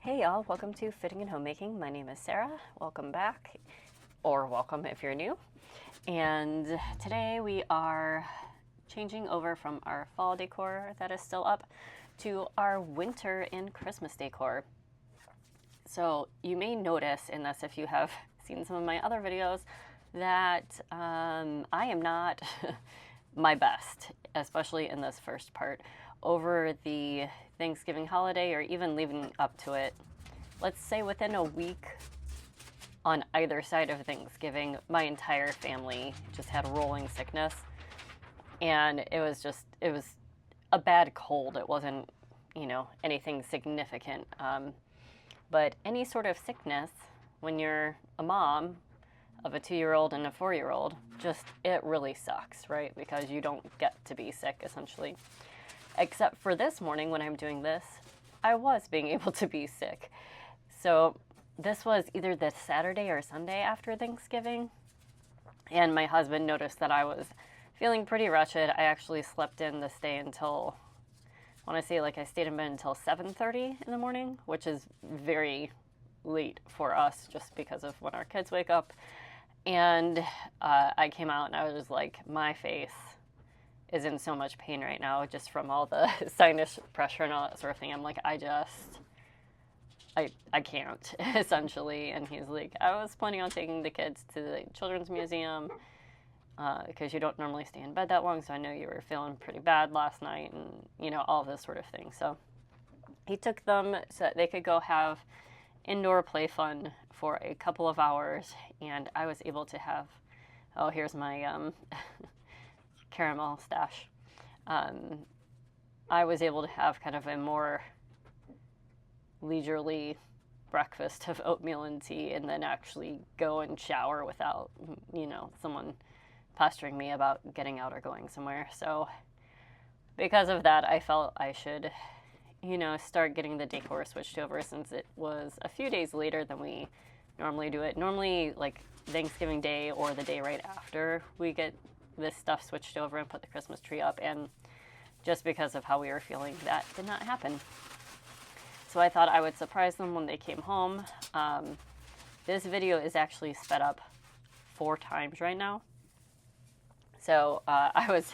Hey y'all, welcome to Fitting and Homemaking. My name is Sarah. Welcome back, or welcome if you're new. And today we are changing over from our fall decor that is still up to our winter and Christmas decor. So you may notice in this, if you have seen some of my other videos, that I am not my best, especially in this first part. Over the Thanksgiving holiday, or even leading up to it, let's say within a week on either side of Thanksgiving, my entire family just had rolling sickness. And it was a bad cold. It wasn't, anything significant. But any sort of sickness, when you're a mom of a 2-year-old and a 4-year-old, it really sucks, right? Because you don't get to be sick, essentially. Except for this morning when I'm doing this, I was being able to be sick. So this was either the Saturday or Sunday after Thanksgiving, and my husband noticed that I was feeling pretty wretched. I actually slept in this day until, I stayed in bed until 7:30 in the morning, which is very late for us just because of when our kids wake up. And I came out and I was just like, my face is in so much pain right now just from all the sinus pressure and all that sort of thing. I'm like, I can't, essentially. And he's like, I was planning on taking the kids to the Children's Museum because you don't normally stay in bed that long, so I know you were feeling pretty bad last night and, all of this sort of thing. So he took them so that they could go have indoor play fun for a couple of hours, and I was able to have, here's my caramel stash. I was able to have kind of a more leisurely breakfast of oatmeal and tea, and then actually go and shower without, someone pestering me about getting out or going somewhere. So because of that, I felt I should, start getting the decor switched over, since it was a few days later than we normally do it. Normally, like Thanksgiving Day or the day right after, we get this stuff switched over and put the Christmas tree up, and just because of how we were feeling, that did not happen. So I thought I would surprise them when they came home. This video is actually sped up 4 times right now. So I was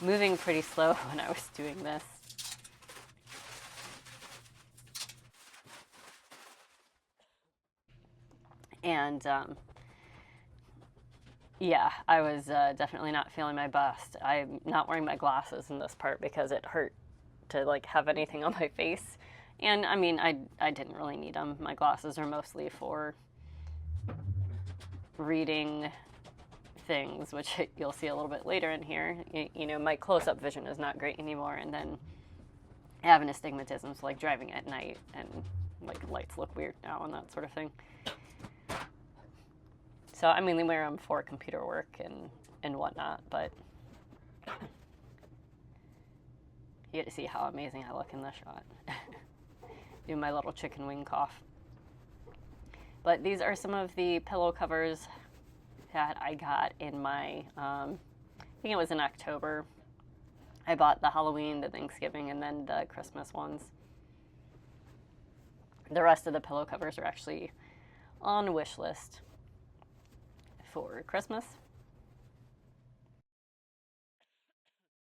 moving pretty slow when I was doing this. And yeah, I was definitely not feeling my best. I'm not wearing my glasses in this part because it hurt to have anything on my face. And I mean, I didn't really need them. My glasses are mostly for reading things, which you'll see a little bit later in here. My close-up vision is not great anymore, and then I have an astigmatism, so driving at night and lights look weird now and that sort of thing. So I mainly wear them for computer work and whatnot, but you get to see how amazing I look in this shot. Do my little chicken wing cough. But these are some of the pillow covers that I got in my, I think it was in October. I bought the Halloween, the Thanksgiving, and then the Christmas ones. The rest of the pillow covers are actually on wish list for Christmas.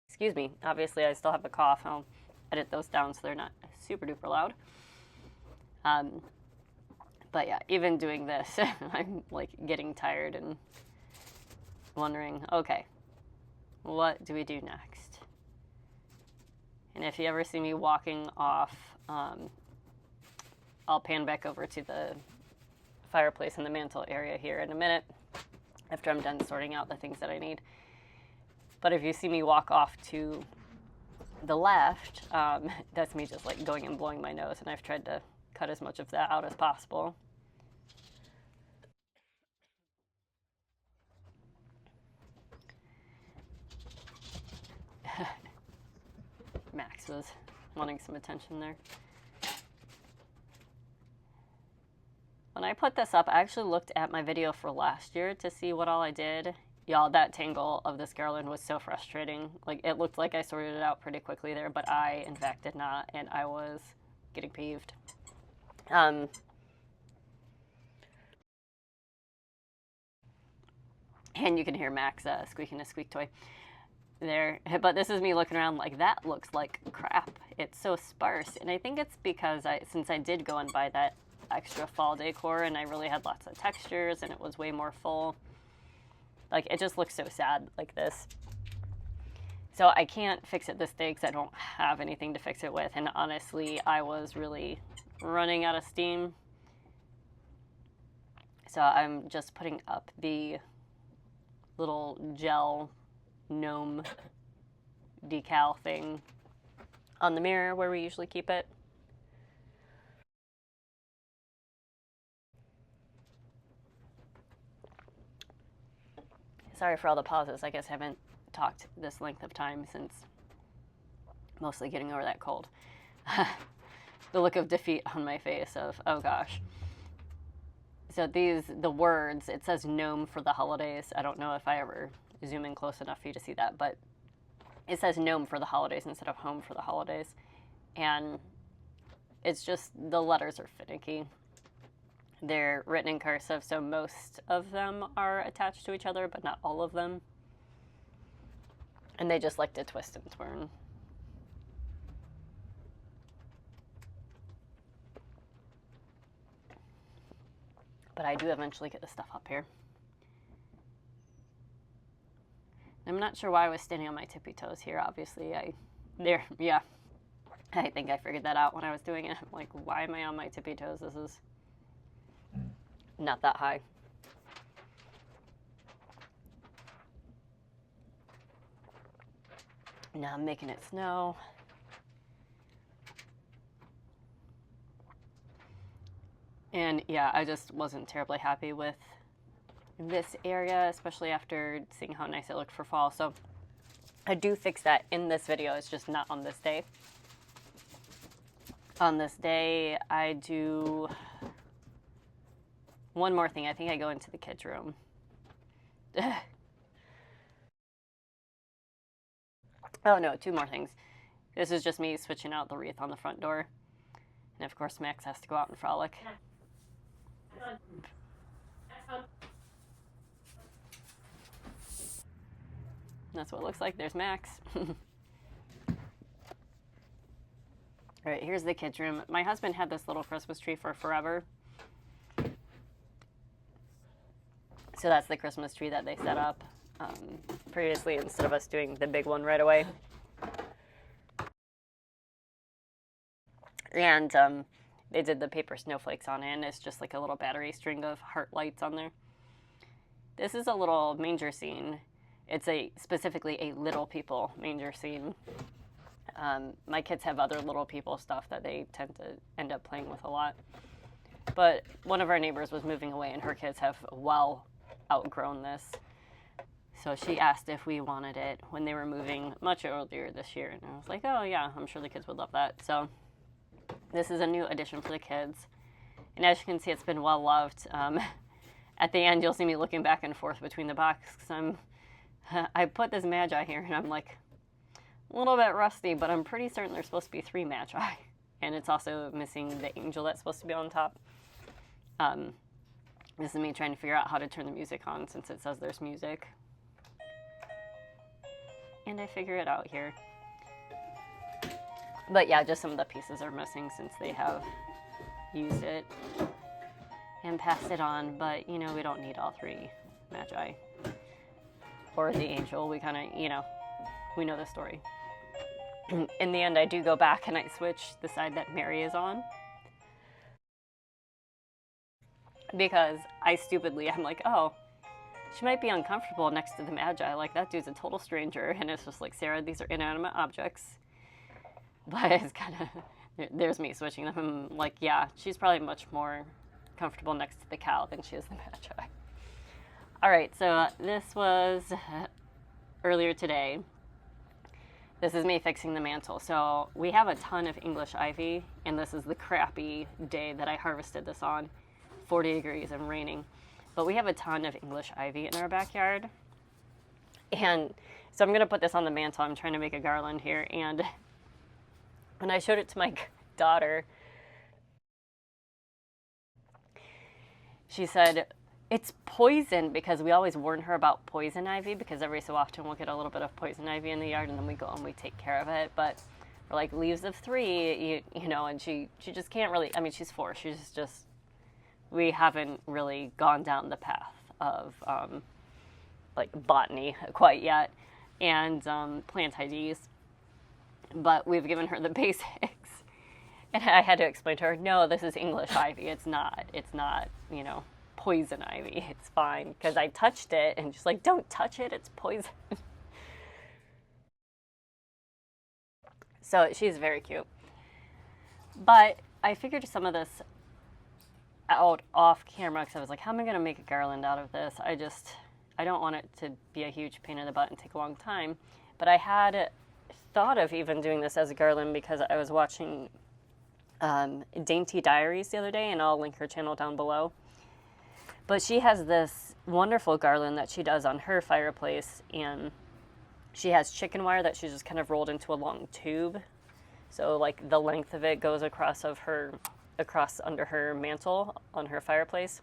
Excuse me. Obviously, I still have a cough. I'll edit those down so they're not super duper loud. But yeah, even doing this, I'm getting tired and wondering, okay, what do we do next? And if you ever see me walking off, I'll pan back over to the fireplace in the mantle area here in a minute after I'm done sorting out the things that I need. But if you see me walk off to the left, that's me just going and blowing my nose, and I've tried to cut as much of that out as possible. Max was wanting some attention there. When I put this up, I actually looked at my video for last year to see what all I did. Y'all, that tangle of this garland was so frustrating. It looked like I sorted it out pretty quickly there, but I, in fact, did not, and I was getting peeved. Um, and you can hear Max squeaking a squeak toy there. But this is me looking around like, that looks like crap. It's so sparse. And I think it's because since I did go and buy that extra fall decor and I really had lots of textures and it was way more full, like, it just looks so sad like this. So I can't fix it this day because I don't have anything to fix it with. And honestly, I was really running out of steam. So I'm just putting up the little gel gnome decal thing on the mirror where we usually keep it. Sorry for all the pauses. I guess I haven't talked this length of time since mostly getting over that cold. The look of defeat on my face of, oh gosh. So the words, it says gnome for the holidays. I don't know if I ever zoom in close enough for you to see that, but it says gnome for the holidays instead of home for the holidays. And it's just, the letters are finicky. They're written in cursive, so most of them are attached to each other, but not all of them. And they just like to twist and turn. But I do eventually get the stuff up here. I'm not sure why I was standing on my tippy toes here. Obviously, I think I figured that out when I was doing it. I'm like, why am I on my tippy toes? This is not that high. Now I'm making it snow. And yeah, I just wasn't terribly happy with this area, especially after seeing how nice it looked for fall. So I do fix that in this video. It's just not on this day. On this day, I do one more thing. I think I go into the kids' room. Oh no, two more things. This is just me switching out the wreath on the front door. And of course, Max has to go out and frolic. That's what it looks like. There's Max. All right, here's the kids' room. My husband had this little Christmas tree for forever. So that's the Christmas tree that they set up previously instead of us doing the big one right away. And they did the paper snowflakes on it, and it's just like a little battery string of heart lights on there. This is a little manger scene. It's specifically a little people manger scene. My kids have other little people stuff that they tend to end up playing with a lot. But one of our neighbors was moving away, and her kids have well outgrown this. So she asked if we wanted it when they were moving much earlier this year. And I was like, oh yeah, I'm sure the kids would love that. So this is a new addition for the kids. And as you can see, it's been well loved. At the end, you'll see me looking back and forth between the boxes. I put this Magi here, and I'm like a little bit rusty, but I'm pretty certain there's supposed to be 3 Magi. And it's also missing the angel that's supposed to be on top. This is me trying to figure out how to turn the music on since it says there's music. And I figure it out here. But yeah, just some of the pieces are missing since they have used it and passed it on. But, you know, we don't need all 3 Magi. Or the angel. We kind of, we know the story. In the end, I do go back and I switch the side that Mary is on. Because I'm like, oh, she might be uncomfortable next to the Magi. Like, that dude's a total stranger. And it's just like, Sarah, these are inanimate objects. But it's kind of, there's me switching them. I'm like, yeah, she's probably much more comfortable next to the cow than she is the Magi. All right, so this was earlier today. This is me fixing the mantle. So we have a ton of English ivy, and this is the crappy day that I harvested this on. 40 degrees and raining. But we have a ton of English ivy in our backyard. And so I'm going to put this on the mantle. I'm trying to make a garland here. And when I showed it to my daughter, she said, it's poison, because we always warn her about poison ivy, because every so often we'll get a little bit of poison ivy in the yard, and then we go and we take care of it. But for like leaves of 3, you know, and she just can't really, I mean, she's 4. She's just, we haven't really gone down the path of like botany quite yet, and plant IDs. But we've given her the basics. And I had to explain to her, no, this is English ivy. It's not, you know, poison ivy. It's fine. Because I touched it, and she's like, don't touch it. It's poison. So she's very cute. But I figured some of this out off camera, because I was like, how am I going to make a garland out of this? I don't want it to be a huge pain in the butt and take a long time. But I had thought of even doing this as a garland, because I was watching Dainty Diaries the other day, and I'll link her channel down below. But she has this wonderful garland that she does on her fireplace, and she has chicken wire that she just kind of rolled into a long tube. So like the length of it goes across under her mantle on her fireplace.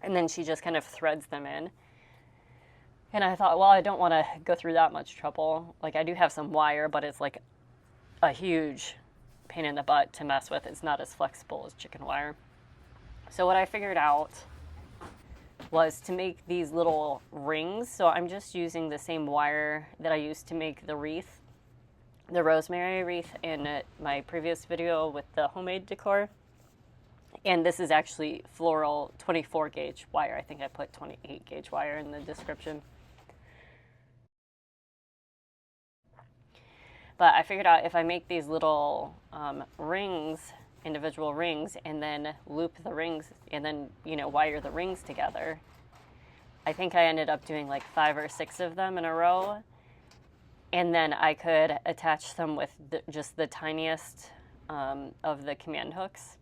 And then she just kind of threads them in. And I thought, well, I don't want to go through that much trouble. Like, I do have some wire, but it's like a huge pain in the butt to mess with. It's not as flexible as chicken wire. So what I figured out was to make these little rings. So I'm just using the same wire that I used to make the wreath, the rosemary wreath, in my previous video with the homemade decor. And this is actually floral 24 gauge wire. I think I put 28 gauge wire in the description. But I figured out if I make these little rings, individual rings, and then loop the rings, and then, you know, wire the rings together. I think I ended up doing like 5 or 6 of them in a row. And then I could attach them with just the tiniest of the command hooks.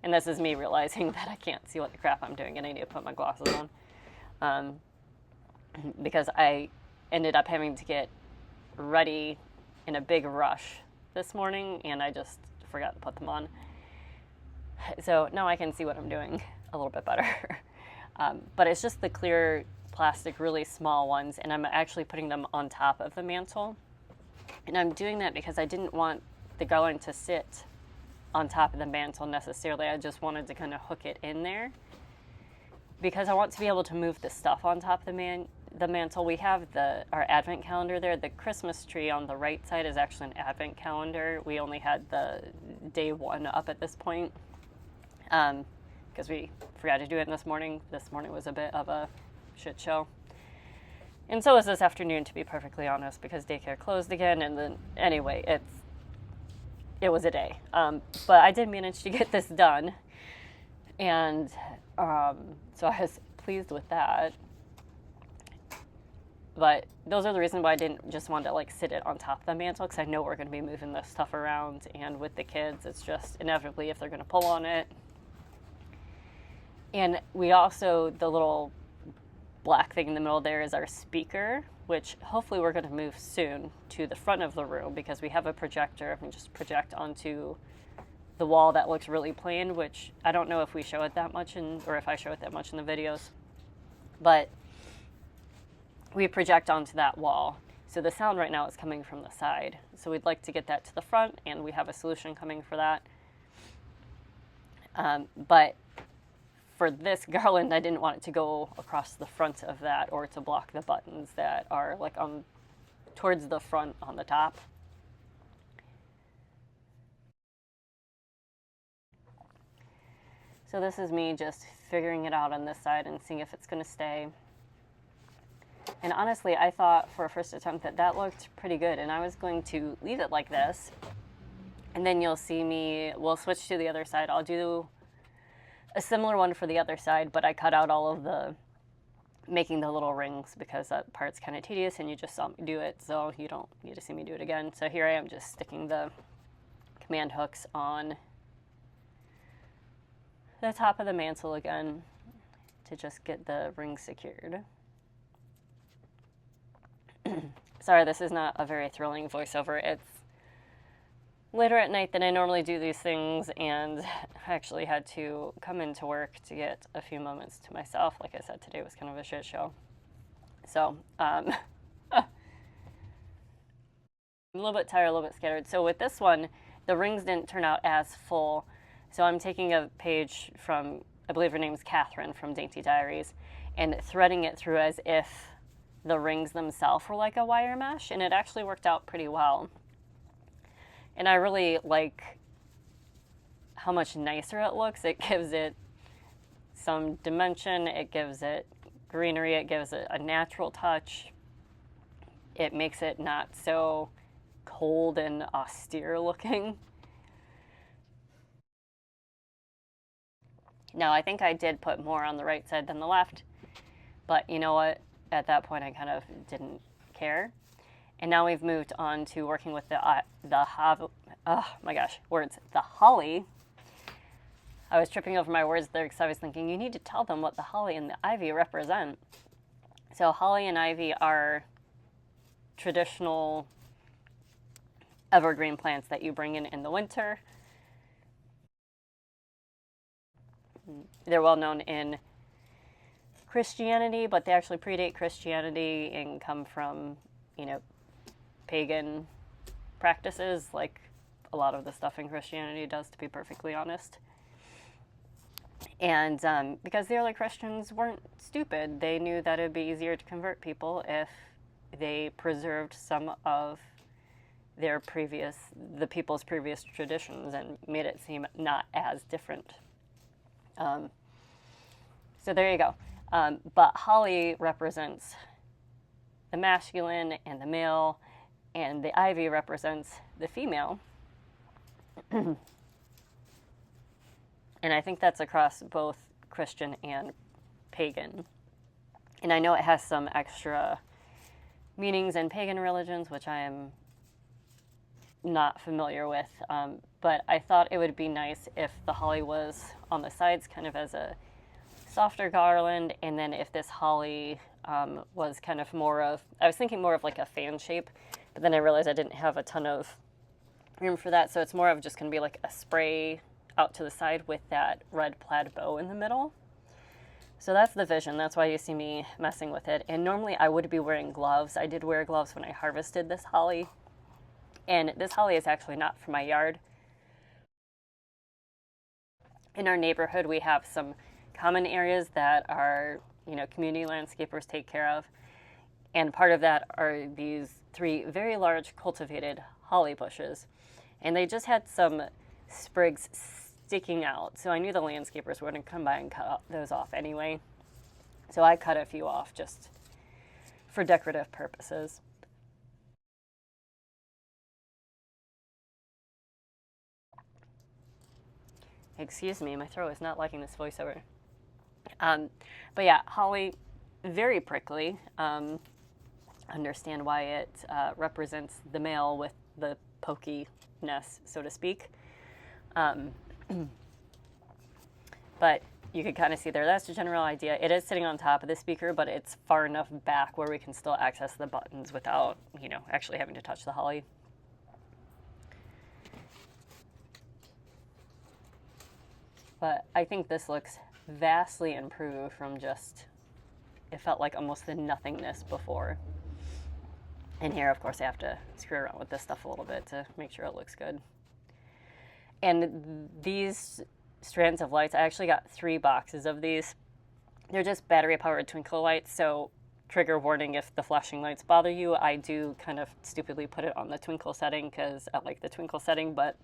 And this is me realizing that I can't see what the crap I'm doing, and I need to put my glasses on. Because I ended up having to get ready in a big rush this morning, and I just forgot to put them on. So now I can see what I'm doing a little bit better. But it's just the clear plastic, really small ones, and I'm actually putting them on top of the mantle. And I'm doing that because I didn't want the garland to sit on top of the mantle necessarily. I just wanted to kind of hook it in there, because I want to be able to move the stuff on top of the mantle. We have our advent calendar there. The Christmas tree on the right side is actually an advent calendar. We only had the day 1 up at this point, because we forgot to do it this morning. This morning was a bit of a shit show. And so was this afternoon, to be perfectly honest, because daycare closed again. And then, anyway, it was a day. But I did manage to get this done. And so I was pleased with that. But those are the reasons why I didn't just want to like sit it on top of the mantle, because I know we're going to be moving this stuff around, and with the kids, it's just inevitably if they're going to pull on it. And we also, the little black thing in the middle there is our speaker, which hopefully we're going to move soon to the front of the room, because we have a projector. We just project onto the wall that looks really plain, which I don't know if we show it that much or if I show it that much in the videos, but we project onto that wall. So the sound right now is coming from the side. So we'd like to get that to the front, and we have a solution coming for that. But for this garland, I didn't want it to go across the front of that, or to block the buttons that are like towards the front on the top. So this is me just figuring it out on this side and seeing if it's going to stay. And honestly, I thought for a first attempt that looked pretty good, and I was going to leave it like this. And then you'll see we'll switch to the other side. I'll do a similar one for the other side, but I cut out all of making the little rings, because that part's kind of tedious and you just saw me do it, so you don't need to see me do it again. So here I am just sticking the command hooks on the top of the mantle again to just get the ring secured. Sorry, this is not a very thrilling voiceover. later at night than I normally do these things, and I actually had to come into work to get a few moments to myself. Like I said, today was kind of a shit show. So, I'm a little bit tired, a little bit scattered. So with this one, the rings didn't turn out as full. So I'm taking a page from, I believe her name's Catherine from Dainty Diaries, and threading it through as if the rings themselves were like a wire mesh, and it actually worked out pretty well. And I really like how much nicer it looks. It gives it some dimension, it gives it greenery, it gives it a natural touch. It makes it not so cold and austere looking. Now, I think I did put more on the right side than the left, but you know what? At that point, I kind of didn't care. And now we've moved on to working with the oh my gosh, words, the holly. I was tripping over my words there because I was thinking you need to tell them what the holly and the ivy represent. So holly and ivy are traditional evergreen plants that you bring in the winter. They're well known in Christianity, but they actually predate Christianity and come from, pagan practices, like a lot of the stuff in Christianity does, to be perfectly honest. And because the early Christians weren't stupid, they knew that it would be easier to convert people if they preserved some of the people's previous traditions and made it seem not as different. So there you go. But holly represents the masculine and the male, and the ivy represents the female. And I think that's across both Christian and pagan. And I know it has some extra meanings in pagan religions, which I am not familiar with, but I thought it would be nice if the holly was on the sides kind of as a softer garland, and then if this holly was kind of I was thinking more of like a fan shape, but then I realized I didn't have a ton of room for that, so it's more of just going to be like a spray out to the side with that red plaid bow in the middle. So that's the vision. That's why you see me messing with it. And normally I would be wearing gloves. I did wear gloves when I harvested this holly. And this holly is actually not from my yard. In our neighborhood, we have some common areas that our, community landscapers take care of. And part of that are these 3 very large cultivated holly bushes. And they just had some sprigs sticking out. So I knew the landscapers were going to come by and cut those off anyway. So I cut a few off just for decorative purposes. Excuse me, my throat is not liking this voiceover. But yeah, holly, very prickly. Understand why it represents the male with the pokiness, so to speak. But you can kind of see there, that's the general idea. It is sitting on top of the speaker, but it's far enough back where we can still access the buttons without, actually having to touch the holly. But I think this looks vastly improved from just, it felt like almost the nothingness before. And here, of course, I have to screw around with this stuff a little bit to make sure it looks good. And these strands of lights, I actually got 3 boxes of these. They're just battery-powered twinkle lights, so trigger warning if the flashing lights bother you. I do kind of stupidly put it on the twinkle setting because I like the twinkle setting, but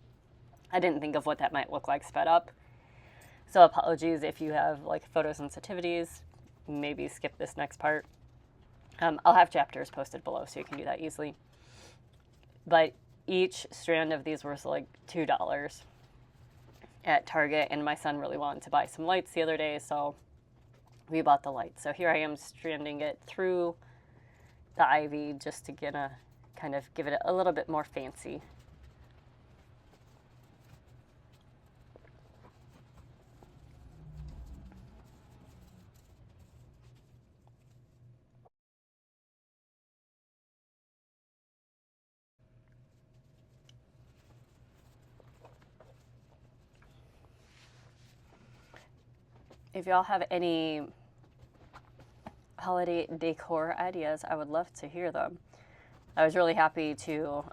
I didn't think of what that might look like sped up. So apologies if you have like photosensitivities, maybe skip this next part. I'll have chapters posted below so you can do that easily. But each strand of these was like $2 at Target, and my son really wanted to buy some lights the other day, so we bought the lights. So here I am stranding it through the ivy just to kind of give it a little bit more fancy. if y'all have any holiday decor ideas, I would love to hear them. I was really happy to,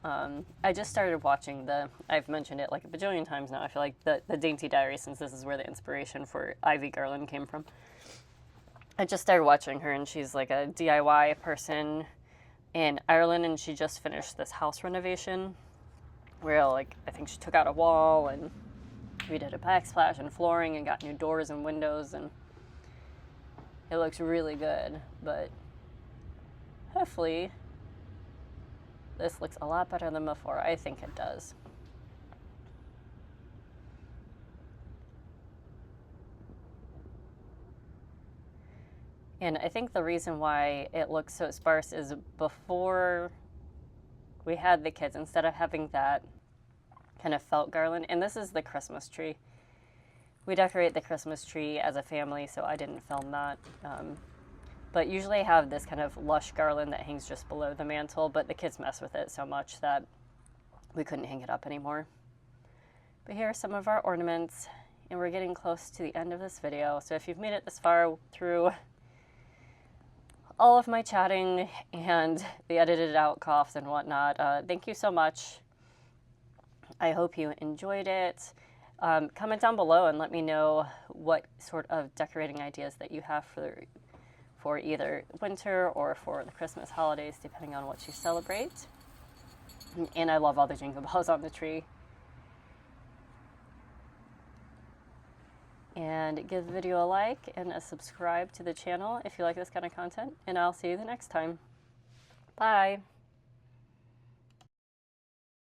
I just started watching I've mentioned it like a bajillion times now, I feel like the Dainty Diary, since this is where the inspiration for Ivy Garland came from. I just started watching her, and she's like a DIY person in Ireland, and she just finished this house renovation where, like, I think she took out a wall and redid a backsplash and flooring and got new doors and windows, and it looks really good. But hopefully this looks a lot better than before. I think it does. And I think the reason why it looks so sparse is before we had the kids, instead of having that kind of felt garland, and this is the Christmas tree. We decorate the Christmas tree as a family, so I didn't film that. But usually I have this kind of lush garland that hangs just below the mantle, but the kids mess with it so much that we couldn't hang it up anymore. But here are some of our ornaments, and we're getting close to the end of this video. So if you've made it this far through all of my chatting and the edited out coughs and whatnot, thank you so much. I hope you enjoyed it. Comment down below and let me know what sort of decorating ideas that you have for either winter or for the Christmas holidays, depending on what you celebrate. And I love all the jingle bells on the tree. And give the video a like and a subscribe to the channel if you like this kind of content. And I'll see you the next time. Bye.